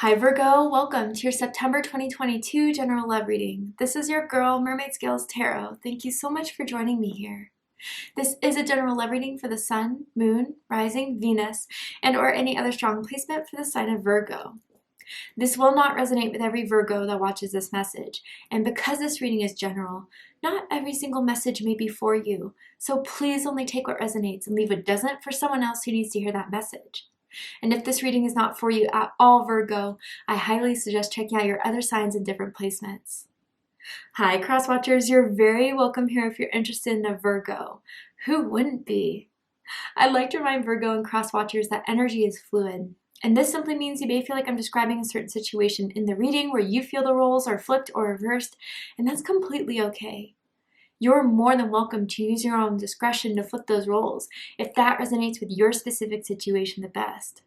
Hi Virgo, welcome to your September 2022 general love reading. This is your girl, Mermaid Scales Tarot. Thank you so much for joining me here. This is a general love reading for the Sun, Moon, Rising, Venus, and or any other strong placement for the sign of Virgo. This will not resonate with every Virgo that watches this message, and because this reading is general, not every single message may be for you, so please only take what resonates and leave what doesn't for someone else who needs to hear that message. And if this reading is not for you at all, Virgo, I highly suggest checking out your other signs in different placements. Hi, cross watchers. You're very welcome here if you're interested in a Virgo. Who wouldn't be? I'd like to remind Virgo and cross watchers that energy is fluid. And this simply means you may feel like I'm describing a certain situation in the reading where you feel the roles are flipped or reversed, and that's completely okay. You're more than welcome to use your own discretion to flip those roles if that resonates with your specific situation the best.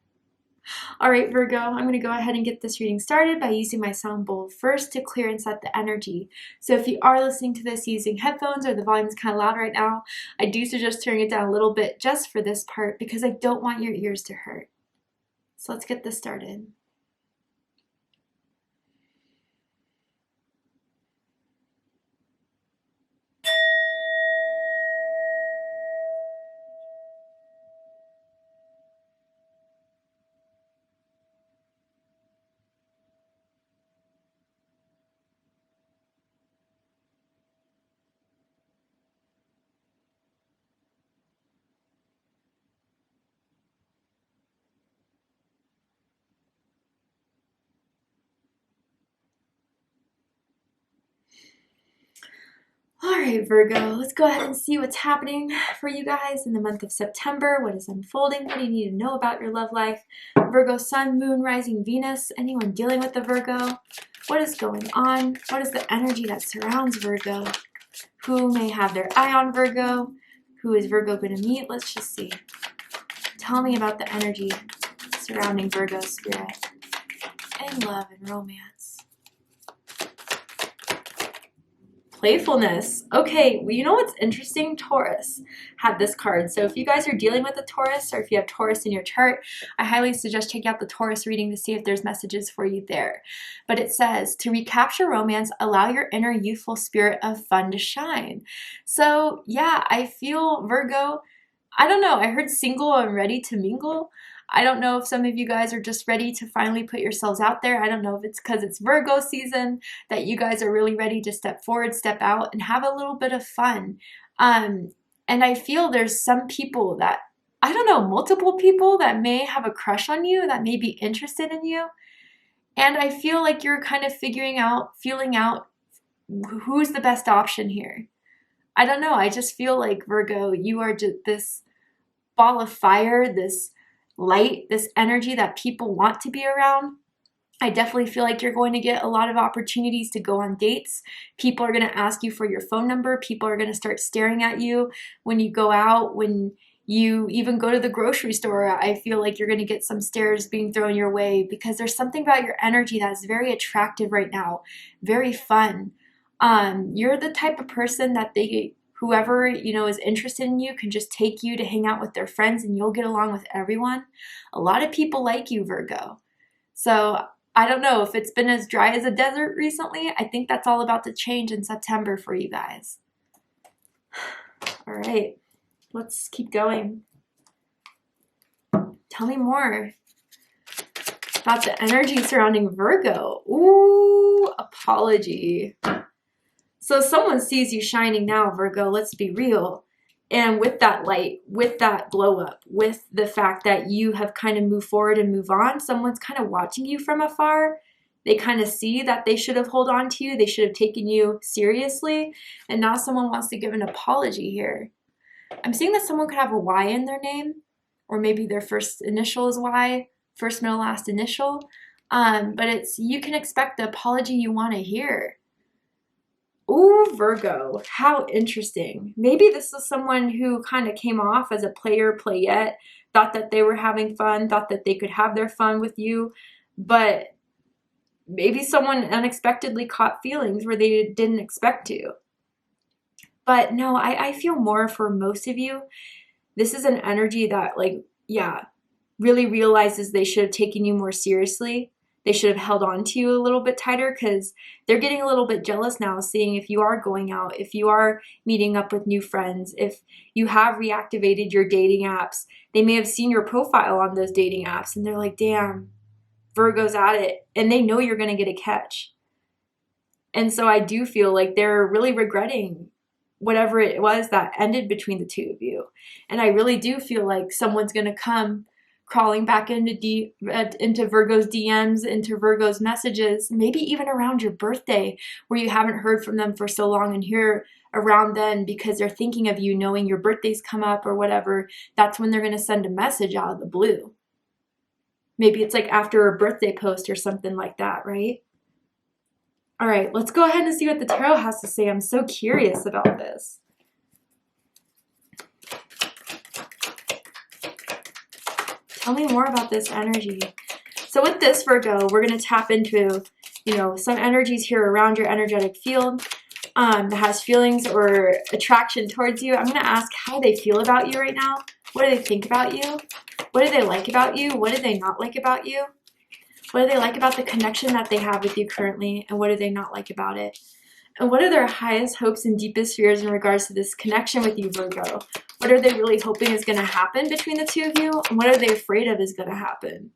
All right, Virgo, I'm going to go ahead and get this reading started by using my sound bowl first to clear and set the energy. So if you are listening to this using headphones or the volume is kind of loud right now, I do suggest turning it down a little bit just for this part because I don't want your ears to hurt. So let's get this started. All right, Virgo, let's go ahead and see what's happening for you guys in the month of September. What is unfolding? What do you need to know about your love life? Virgo, Sun, Moon, Rising, Venus. Anyone dealing with the Virgo? What is going on? What is the energy that surrounds Virgo? Who may have their eye on Virgo? Who is Virgo going to meet? Let's just see. Tell me about the energy surrounding Virgo spirit and love and romance. Playfulness. Okay, well, you know what's interesting? Taurus had this card. So if you guys are dealing with a Taurus or if you have Taurus in your chart, I highly suggest checking out the Taurus reading to see if there's messages for you there. But it says, to recapture romance, allow your inner youthful spirit of fun to shine. So yeah, I feel Virgo, I don't know, I heard single and ready to mingle. I don't know if some of you guys are just ready to finally put yourselves out there. I don't know if it's because it's Virgo season that you guys are really ready to step forward, step out, and have a little bit of fun. And I feel there's some people that, I don't know, multiple people that may have a crush on you, that may be interested in you. And I feel like you're kind of feeling out who's the best option here. I don't know. I just feel like, Virgo, you are just this ball of fire, this light, this energy that people want to be around. I definitely feel like you're going to get a lot of opportunities to go on dates. People are going to ask you for your phone number. People are going to start staring at you when you go out, when you even go to the grocery store. I feel like you're going to get some stares being thrown your way because there's something about your energy that's very attractive right now, very fun. You're the type of person that whoever, is interested in you can just take you to hang out with their friends and you'll get along with everyone. A lot of people like you, Virgo. So I don't know if it's been as dry as a desert recently. I think that's all about to change in September for you guys. All right, let's keep going. Tell me more about the energy surrounding Virgo. Ooh, apology. So someone sees you shining now, Virgo, let's be real. And with that light, with that glow up, with the fact that you have kind of moved forward and move on, someone's kind of watching you from afar. They kind of see that they should have held on to you. They should have taken you seriously. And now someone wants to give an apology here. I'm seeing that someone could have a Y in their name, or maybe their first initial is Y, first, middle, last initial. But you can expect the apology you want to hear. Ooh, Virgo, how interesting. Maybe this is someone who kind of came off as a player, playette, thought that they were having fun, thought that they could have their fun with you, but maybe someone unexpectedly caught feelings where they didn't expect to. But no, I feel more for most of you. This is an energy that, really realizes they should have taken you more seriously. they should have held on to you a little bit tighter, because they're getting a little bit jealous now, seeing if you are going out, if you are meeting up with new friends, if you have reactivated your dating apps. They may have seen your profile on those dating apps and they're like, damn, Virgo's at it. And they know you're going to get a catch. And so I do feel like they're really regretting whatever it was that ended between the two of you. And I really do feel like someone's going to come crawling back into Virgo's DMs, into Virgo's messages, maybe even around your birthday, where you haven't heard from them for so long, and here around then, because they're thinking of you, knowing your birthday's come up or whatever, that's when they're going to send a message out of the blue. Maybe it's like after a birthday post or something like that, right? All right, let's go ahead and see what the tarot has to say. I'm so curious about this. Tell me more about this energy. So with this, Virgo, we're going to tap into, some energies here around your energetic field that has feelings or attraction towards you. I'm going to ask how they feel about you right now. What do they think about you? What do they like about you? What do they not like about you? What do they like about the connection that they have with you currently? And what do they not like about it? And what are their highest hopes and deepest fears in regards to this connection with you, Virgo? What are they really hoping is going to happen between the two of you? And what are they afraid of is going to happen?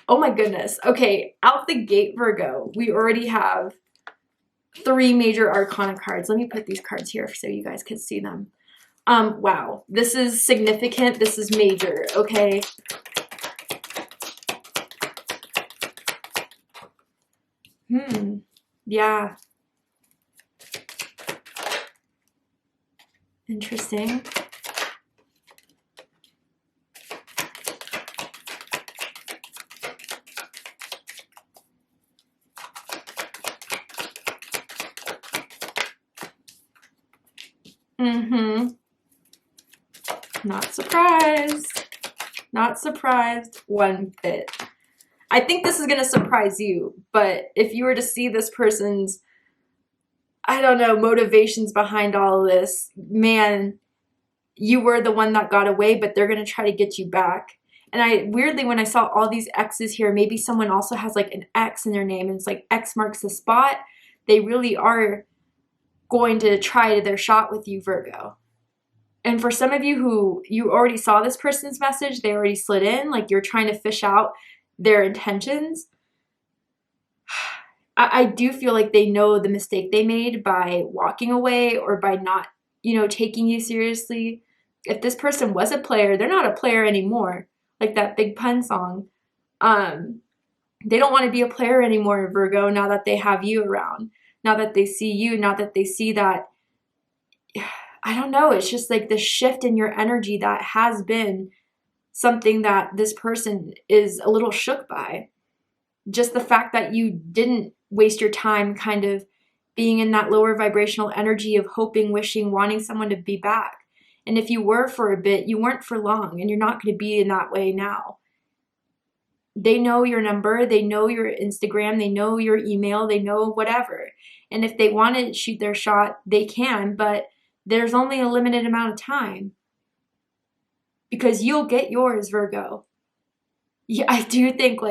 Oh my goodness. Okay, out the gate, Virgo, we already have 3 major arcana cards. Let me put these cards here so you guys can see them. Wow, this is significant. This is major, okay? Yeah. Interesting. Not surprised. Not surprised one bit. I think this is going to surprise you, but if you were to see this person's, I don't know, motivations behind all of this, man, you were the one that got away, but they're going to try to get you back. And weirdly, when I saw all these X's here, maybe someone also has like an X in their name, and it's like X marks the spot. They really are going to try their shot with you, Virgo. And for some of you who you already saw this person's message, they already slid in, like you're trying to fish out their intentions. I do feel like they know the mistake they made by walking away or by not, taking you seriously. If this person was a player, they're not a player anymore. Like that Big Pun song. They don't want to be a player anymore, Virgo, now that they have you around. Now that they see you, now that they see that, I don't know, it's just like the shift in your energy that has been something that this person is a little shook by. Just the fact that you didn't waste your time kind of being in that lower vibrational energy of hoping, wishing, wanting someone to be back. And if you were for a bit, you weren't for long, and you're not going to be in that way now. They know your number, they know your Instagram, they know your email, they know whatever. And if they want to shoot their shot, they can, but there's only a limited amount of time. Because you'll get yours, Virgo. Yeah, I do think,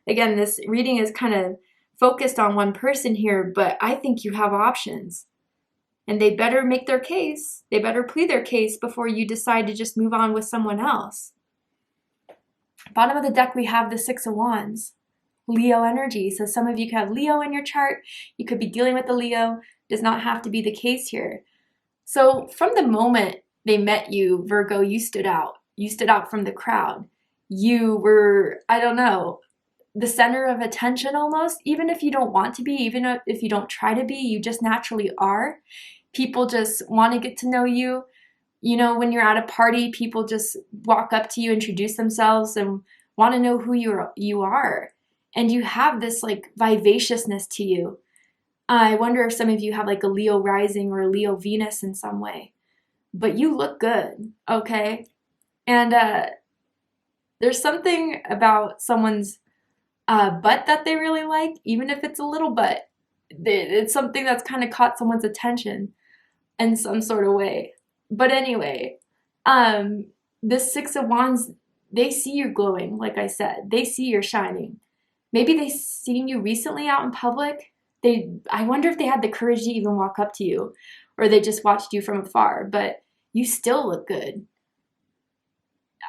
again, this reading is kind of focused on one person here, but I think you have options. And they better make their case. They better plead their case before you decide to just move on with someone else. Bottom of the deck, we have the 6 of Wands. Leo energy. So some of you could have Leo in your chart. You could be dealing with a Leo. Does not have to be the case here. So from the moment they met you, Virgo, you stood out. You stood out from the crowd. You were, I don't know, the center of attention almost. Even if you don't want to be, even if you don't try to be, you just naturally are. People just want to get to know you. When you're at a party, people just walk up to you, introduce themselves, and want to know who you are. And you have this vivaciousness to you. I wonder if some of you have a Leo rising or a Leo Venus in some way. But you look good, okay? And there's something about someone's butt that they really like, even if it's a little butt. It's something that's kind of caught someone's attention in some sort of way. But anyway, this 6 of Wands they see you glowing, like I said. They see you're shining. Maybe they've seen you recently out in public. I wonder if they had the courage to even walk up to you, or they just watched you from afar, but you still look good.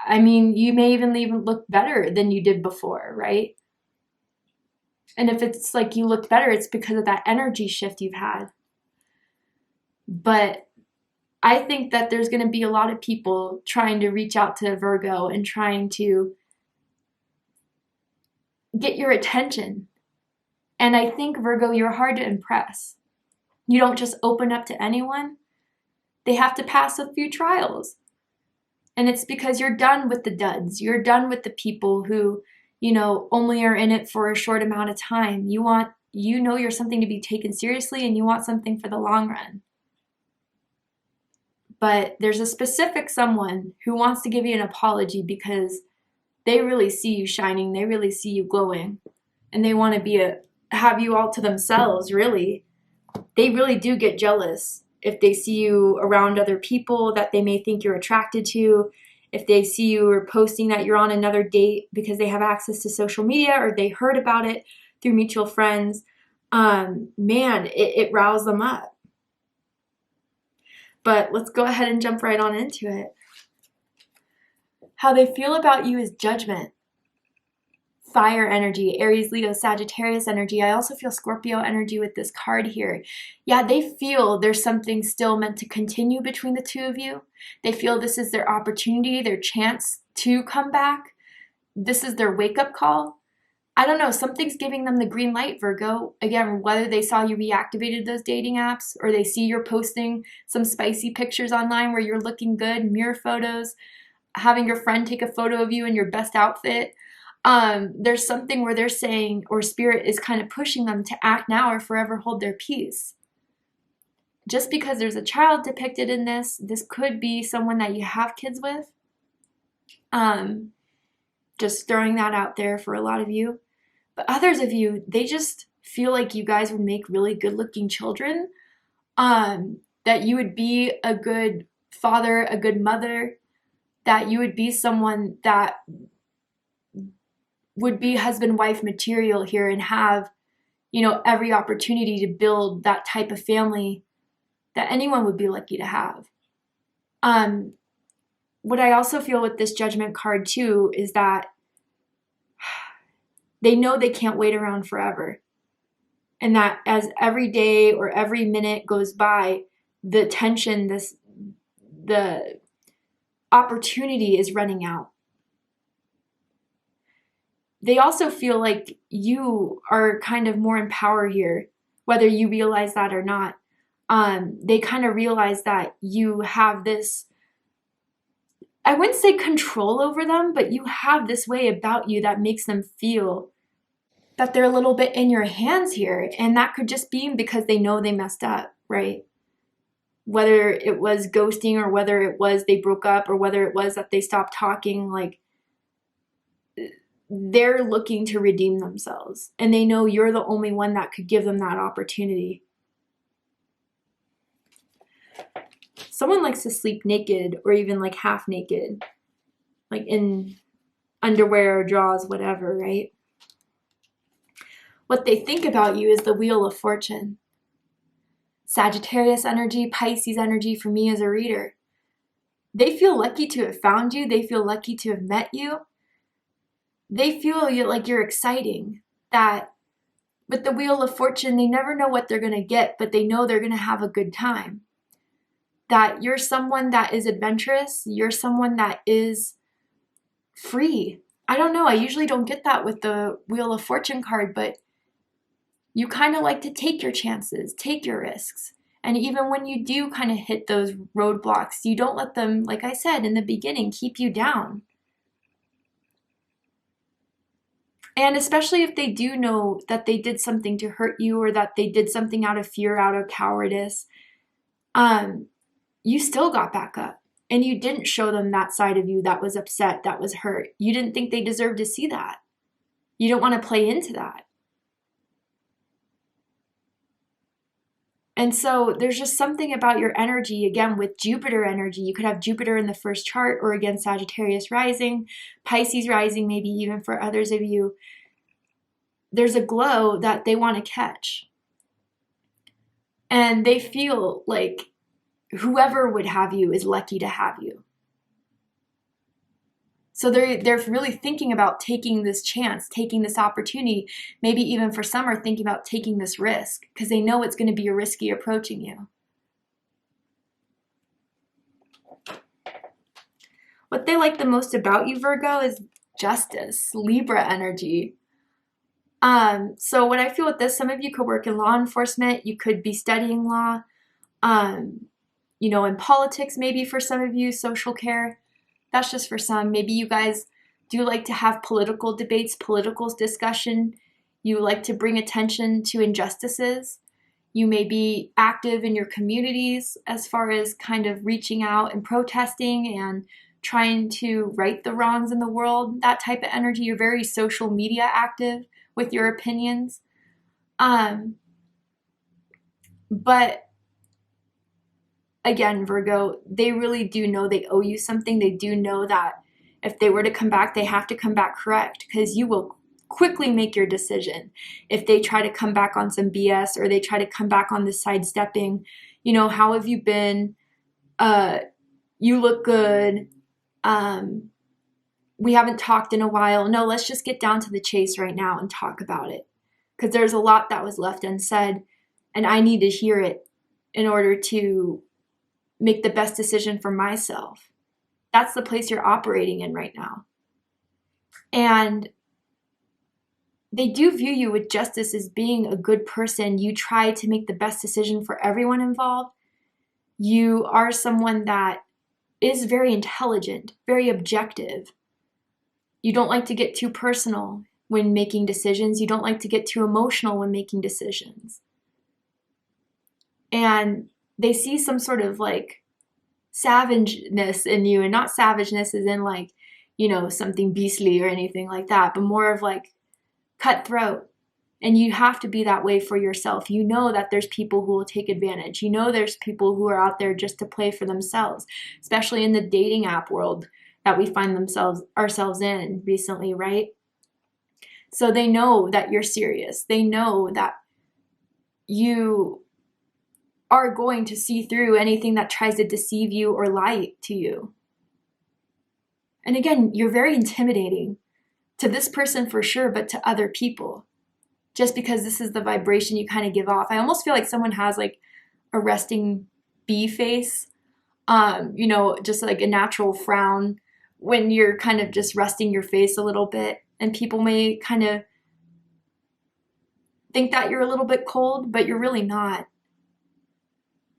I mean, you may even look better than you did before, right? And if it's like you looked better, it's because of that energy shift you've had. But I think that there's going to be a lot of people trying to reach out to Virgo and trying to get your attention. And I think, Virgo, you're hard to impress. You don't just open up to anyone. They have to pass a few trials. And it's because you're done with the duds. You're done with the people who, only are in it for a short amount of time. You're something to be taken seriously, and you want something for the long run. But there's a specific someone who wants to give you an apology because they really see you shining. They really see you glowing. And they want to have you all to themselves, really. They really do get jealous if they see you around other people that they may think you're attracted to, if they see you or posting that you're on another date because they have access to social media or they heard about it through mutual friends. It riles them up. But let's go ahead and jump right on into it. How they feel about you is judgment. Fire energy, Aries, Leo, Sagittarius energy. I also feel Scorpio energy with this card here. Yeah, they feel there's something still meant to continue between the two of you. They feel this is their opportunity, their chance to come back. This is their wake-up call. I don't know, something's giving them the green light, Virgo. Again, whether they saw you reactivated those dating apps or they see you're posting some spicy pictures online where you're looking good, mirror photos, having your friend take a photo of you in your best outfit. There's something where they're saying, or spirit is kind of pushing them to act now or forever hold their peace. Just because there's a child depicted in this could be someone that you have kids with. Just throwing that out there for a lot of you. But others of you, they just feel like you guys would make really good-looking children. That you would be a good father, a good mother, that you would be someone that would be husband-wife material here and have, every opportunity to build that type of family that anyone would be lucky to have. What I also feel with this judgment card too is that they know they can't wait around forever. And that as every day or every minute goes by, the tension, the opportunity is running out. They also feel like you are kind of more in power here, whether you realize that or not. They kind of realize that you have this, I wouldn't say control over them, but you have this way about you that makes them feel that they're a little bit in your hands here. And that could just be because they know they messed up, right? Whether it was ghosting or whether it was they broke up or whether it was that they stopped talking, like they're looking to redeem themselves. And they know you're the only one that could give them that opportunity. Someone likes to sleep naked or even like half naked, like in underwear or drawers, whatever, right? What they think about you is the Wheel of Fortune. Sagittarius energy, Pisces energy for me as a reader. They feel lucky to have found you. They feel lucky to have met you. They feel like you're exciting. That with the Wheel of Fortune, they never know what they're going to get, but they know they're going to have a good time. That you're someone that is adventurous. You're someone that is free. I don't know. I usually don't get that with the Wheel of Fortune card, but you kind of like to take your chances, take your risks. And even when you do kind of hit those roadblocks, you don't let them, like I said in the beginning, keep you down. And especially if they do know that they did something to hurt you or that they did something out of fear, out of cowardice, you still got back up. And you didn't show them that side of you that was upset, that was hurt. You didn't think they deserved to see that. You don't want to play into that. And so there's just something about your energy, again, with Jupiter energy. You could have Jupiter in the first chart, or again, Sagittarius rising, Pisces rising, maybe even for others of you. There's a glow that they want to catch. And they feel like whoever would have you is lucky to have you. So they're really thinking about taking this chance, taking this opportunity. Maybe even for some are thinking about taking this risk because they know it's going to be a risky approaching you. What they like the most about you, Virgo, is justice, Libra energy. So what I feel with this, some of you could work in law enforcement. You could be studying law, you know, in politics, maybe for some of you, social care. That's just for some. Maybe you guys do like to have political debates, political discussion. You like to bring attention to injustices. You may be active in your communities as far as kind of reaching out and protesting and trying to right the wrongs in the world. That type of energy. You're very social media active with your opinions. But again, Virgo, they really do know they owe you something. They do know that if they were to come back, they have to come back correct, because you will quickly make your decision. If they try to come back on some BS, or they try to come back on this sidestepping, you know, how have you been? You look good. We haven't talked in a while. No, let's just get down to the chase right now and talk about it. Because there's a lot that was left unsaid, and I need to hear it in order to make the best decision for myself. That's the place you're operating in right now. And they do view you with justice as being a good person. You try to make the best decision for everyone involved. You are someone that is very intelligent, very objective. You don't like to get too personal when making decisions. You don't like to get too emotional when making decisions. And they see some sort of like savageness in you, and not savageness as in like, you know, something beastly or anything like that, but more of like cutthroat. And you have to be that way for yourself. You know that there's people who will take advantage. You know there's people who are out there just to play for themselves, especially in the dating app world that we find ourselves in recently, right? So they know that you're serious. They know that you are going to see through anything that tries to deceive you or lie to you. And again, you're very intimidating to this person for sure, but to other people, just because this is the vibration you kind of give off. I almost feel like someone has like a resting bee face, you know, just like a natural frown when you're kind of just resting your face a little bit. And people may kind of think that you're a little bit cold, but you're really not.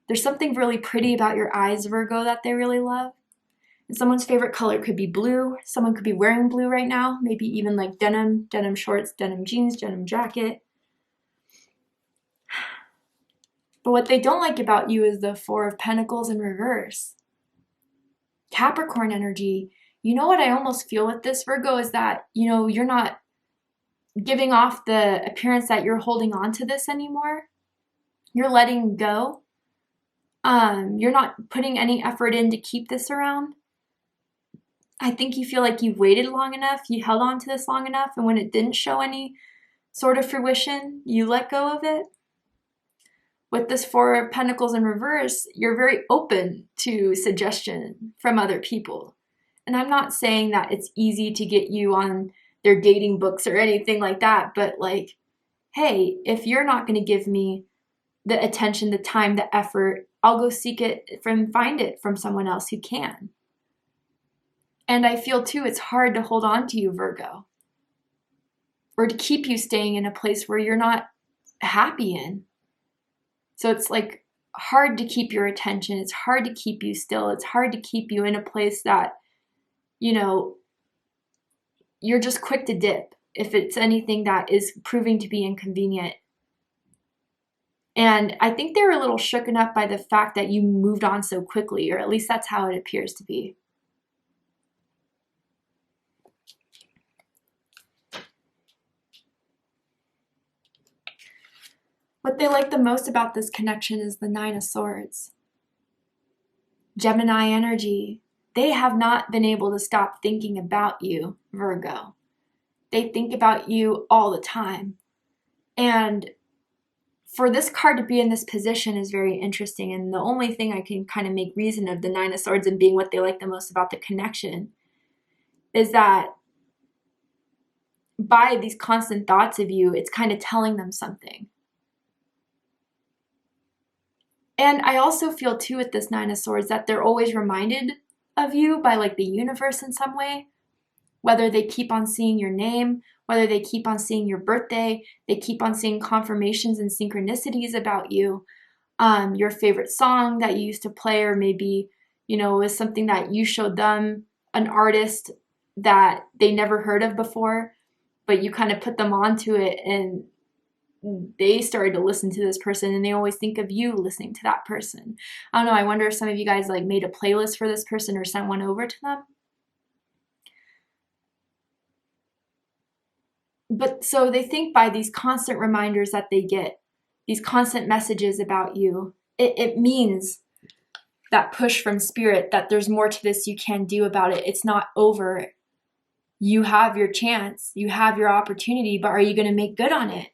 There's something really pretty about your eyes, Virgo, that they really love. And someone's favorite color could be blue. Someone could be wearing blue right now, maybe even like denim shorts, denim jeans, denim jacket. But what they don't like about you is the Four of Pentacles in reverse. Capricorn energy. You know what I almost feel with this, Virgo, is that, you know, you're not giving off the appearance that you're holding on to this anymore. You're letting go. You're not putting any effort in to keep this around. I think you feel like you've waited long enough, you held on to this long enough, and when it didn't show any sort of fruition, you let go of it. With this Four of Pentacles in reverse, you're very open to suggestion from other people. And I'm not saying that it's easy to get you on their dating books or anything like that, but like, hey, if you're not going to give me the attention, the time, the effort, I'll go find it from someone else who can. And I feel too, it's hard to hold on to you, Virgo, or to keep you staying in a place where you're not happy in. So it's like hard to keep your attention. It's hard to keep you still. It's hard to keep you in a place that, you know, you're just quick to dip if it's anything that is proving to be inconvenient. And I think they were a little shooken up by the fact that you moved on so quickly, or at least that's how it appears to be. What What they like the most about this connection is the Nine of Swords. Gemini energy. They have not been able to stop thinking about you, Virgo. They think about you all the time. And for this card to be in this position is very interesting. And the only thing I can kind of make reason of the Nine of Swords and being what they like the most about the connection is that by these constant thoughts of you, it's kind of telling them something. And I also feel too with this Nine of Swords that they're always reminded of you by like the universe in some way, whether they keep on seeing your name, whether they keep on seeing your birthday, they keep on seeing confirmations and synchronicities about you, your favorite song that you used to play, or maybe, you know, was something that you showed them, an artist that they never heard of before, but you kind of put them onto it and they started to listen to this person, and they always think of you listening to that person. I don't know, I wonder if some of you guys like made a playlist for this person or sent one over to them. But so they think by these constant reminders that they get, these constant messages about you, it means that push from spirit that there's more to this you can do about it. It's not over. You have your chance, you have your opportunity, but are you going to make good on it?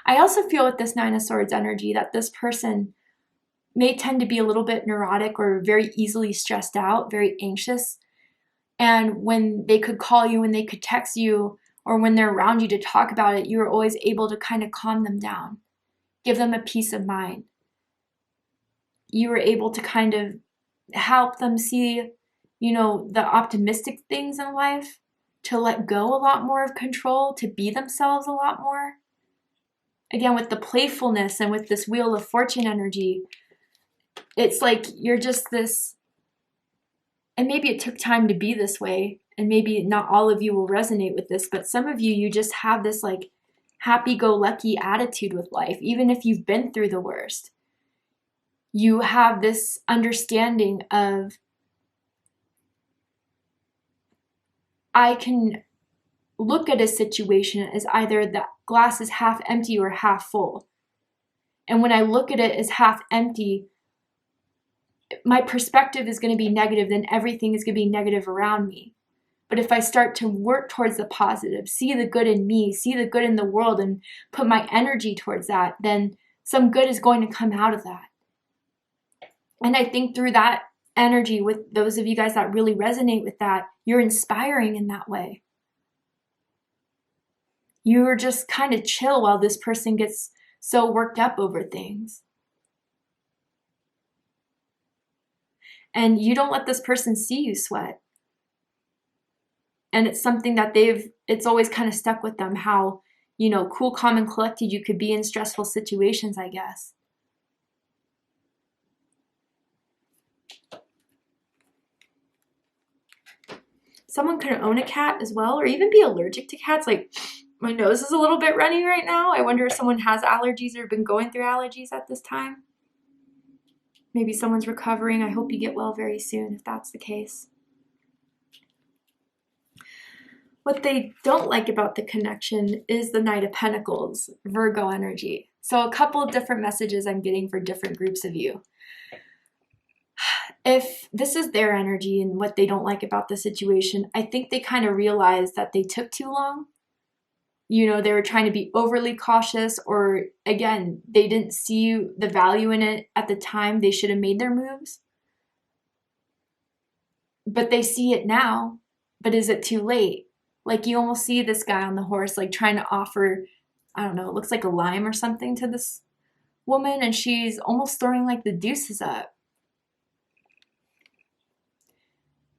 I also feel with this Nine of Swords energy that this person may tend to be a little bit neurotic or very easily stressed out, very anxious. And when they could call you, when they could text you, or when they're around you to talk about it, you're always able to kind of calm them down, give them a peace of mind. You were able to kind of help them see, you know, the optimistic things in life, to let go a lot more of control, to be themselves a lot more. Again, with the playfulness and with this Wheel of Fortune energy, it's like you're just this, and maybe it took time to be this way, and maybe not all of you will resonate with this, but some of you, you just have this like happy-go-lucky attitude with life, even if you've been through the worst. You have this understanding of, I can look at a situation as either the glass is half empty or half full. And when I look at it as half empty, my perspective is going to be negative, then everything is going to be negative around me. But if I start to work towards the positive, see the good in me, see the good in the world, and put my energy towards that, then some good is going to come out of that. And I think through that energy, with those of you guys that really resonate with that, you're inspiring in that way. You're just kind of chill while this person gets so worked up over things. And you don't let this person see you sweat. And it's something that it's always kind of stuck with them, how, you know, cool, calm, and collected you could be in stressful situations, I guess. Someone could own a cat as well, or even be allergic to cats. Like, my nose is a little bit runny right now. I wonder if someone has allergies or been going through allergies at this time. Maybe someone's recovering. I hope you get well very soon if that's the case. What they don't like about the connection is the Knight of Pentacles, Virgo energy. So a couple of different messages I'm getting for different groups of you. If this is their energy and what they don't like about the situation, I think they kind of realized that they took too long. You know, they were trying to be overly cautious, or again, they didn't see the value in it at the time they should have made their moves. But they see it now, but is it too late? Like, you almost see this guy on the horse, like trying to offer, I don't know, it looks like a lime or something to this woman, and she's almost throwing like the deuces up.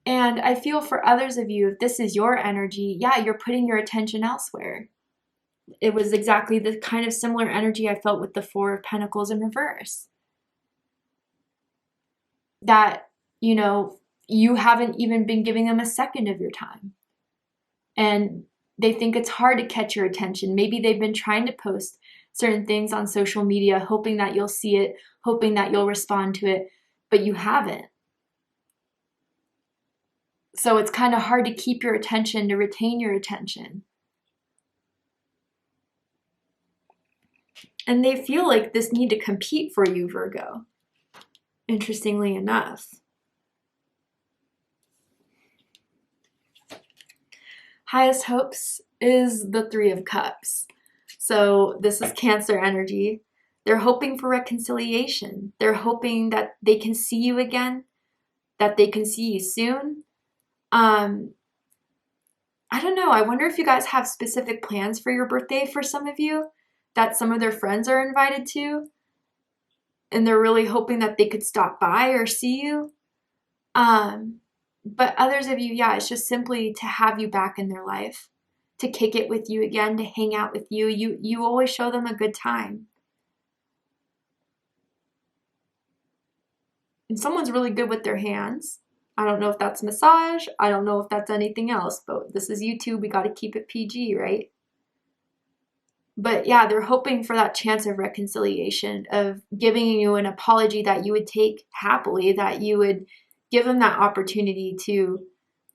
And I feel for others of you, if this is your energy, yeah, you're putting your attention elsewhere. It was exactly the kind of similar energy I felt with the Four of Pentacles in reverse. That, you know, you haven't even been giving them a second of your time. And they think it's hard to catch your attention. Maybe they've been trying to post certain things on social media, hoping that you'll see it, hoping that you'll respond to it, but you haven't. So it's kind of hard to keep your attention, to retain your attention. And they feel like this need to compete for you, Virgo, interestingly enough. Highest hopes is the Three of Cups. So this is Cancer energy. They're hoping for reconciliation. They're hoping that they can see you again, that they can see you soon. I don't know. I wonder if you guys have specific plans for your birthday for some of you, that some of their friends are invited to, and they're really hoping that they could stop by or see you. But others of you, yeah, it's just simply to have you back in their life, to kick it with you again, to hang out with you. You always show them a good time. And someone's really good with their hands. I don't know if that's massage. I don't know if that's anything else, but this is YouTube. We got to keep it PG, right? But yeah, they're hoping for that chance of reconciliation, of giving you an apology that you would take happily, that you would give them that opportunity to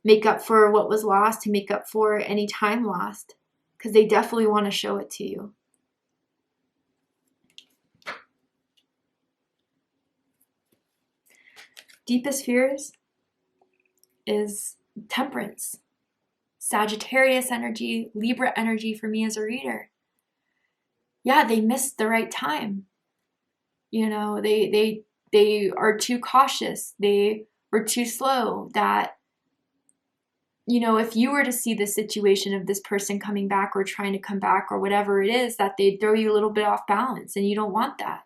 make up for what was lost, to make up for any time lost, because they definitely want to show it to you. Deepest fears is Temperance, Sagittarius energy, Libra energy for me as a reader. Yeah, they missed the right time. You know, they are too cautious. They were too slow. That, you know, if you were to see the situation of this person coming back or trying to come back or whatever it is, that they'd throw you a little bit off balance, and you don't want that.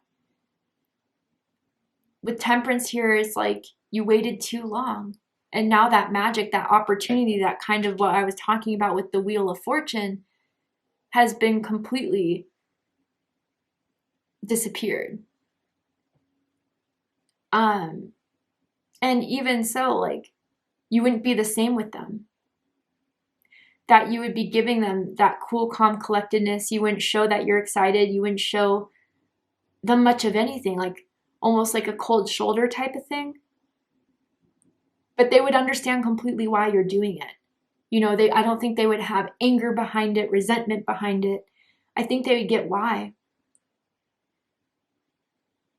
With Temperance here, it's like you waited too long. And now that magic, that opportunity, that kind of what I was talking about with the Wheel of Fortune has been completely disappeared. And even so, like, you wouldn't be the same with them. That you would be giving them that cool, calm collectedness. You wouldn't show that you're excited. You wouldn't show them much of anything, like almost like a cold shoulder type of thing. But they would understand completely why you're doing it. You know, I don't think they would have anger behind it, resentment behind it. I think they would get why.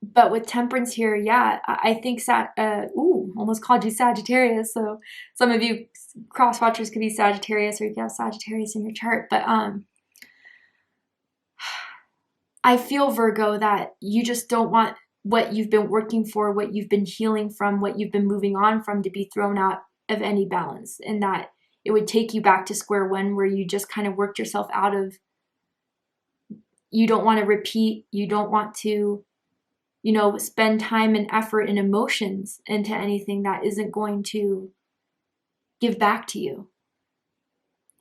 But with Temperance here, yeah, I think almost called you Sagittarius. So some of you cross watchers could be Sagittarius, or you have Sagittarius in your chart. But I feel, Virgo, that you just don't want what you've been working for, what you've been healing from, what you've been moving on from, to be thrown out of any balance, and that it would take you back to square one, where you just kind of worked yourself out of. You don't want to repeat. You don't want to, you know, spend time and effort and emotions into anything that isn't going to give back to you.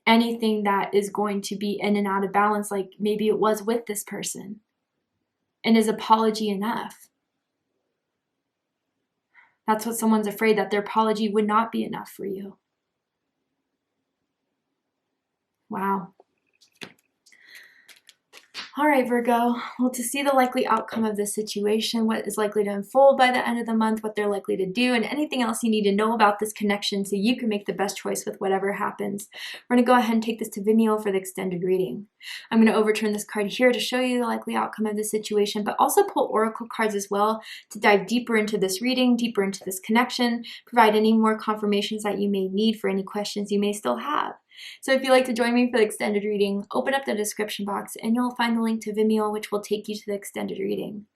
Anything that is going to be in and out of balance, like maybe it was with this person. And is apology enough? That's what someone's afraid, that their apology would not be enough for you. Wow. All right, Virgo. Well, to see the likely outcome of this situation, what is likely to unfold by the end of the month, what they're likely to do, and anything else you need to know about this connection so you can make the best choice with whatever happens, we're going to go ahead and take this to Vimeo for the extended reading. I'm going to overturn this card here to show you the likely outcome of the situation, but also pull oracle cards as well to dive deeper into this reading, deeper into this connection, provide any more confirmations that you may need for any questions you may still have. So if you'd like to join me for the extended reading, open up the description box and you'll find the link to Vimeo, which will take you to the extended reading.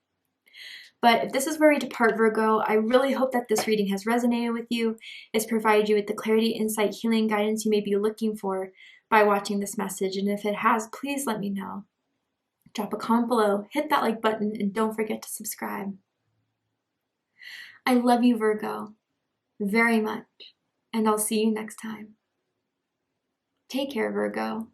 But if this is where we depart, Virgo, I really hope that this reading has resonated with you, has provided you with the clarity, insight, healing, guidance you may be looking for by watching this message. And if it has, please let me know. Drop a comment below, hit that like button, and don't forget to subscribe. I love you, Virgo, very much, and I'll see you next time. Take care, Virgo.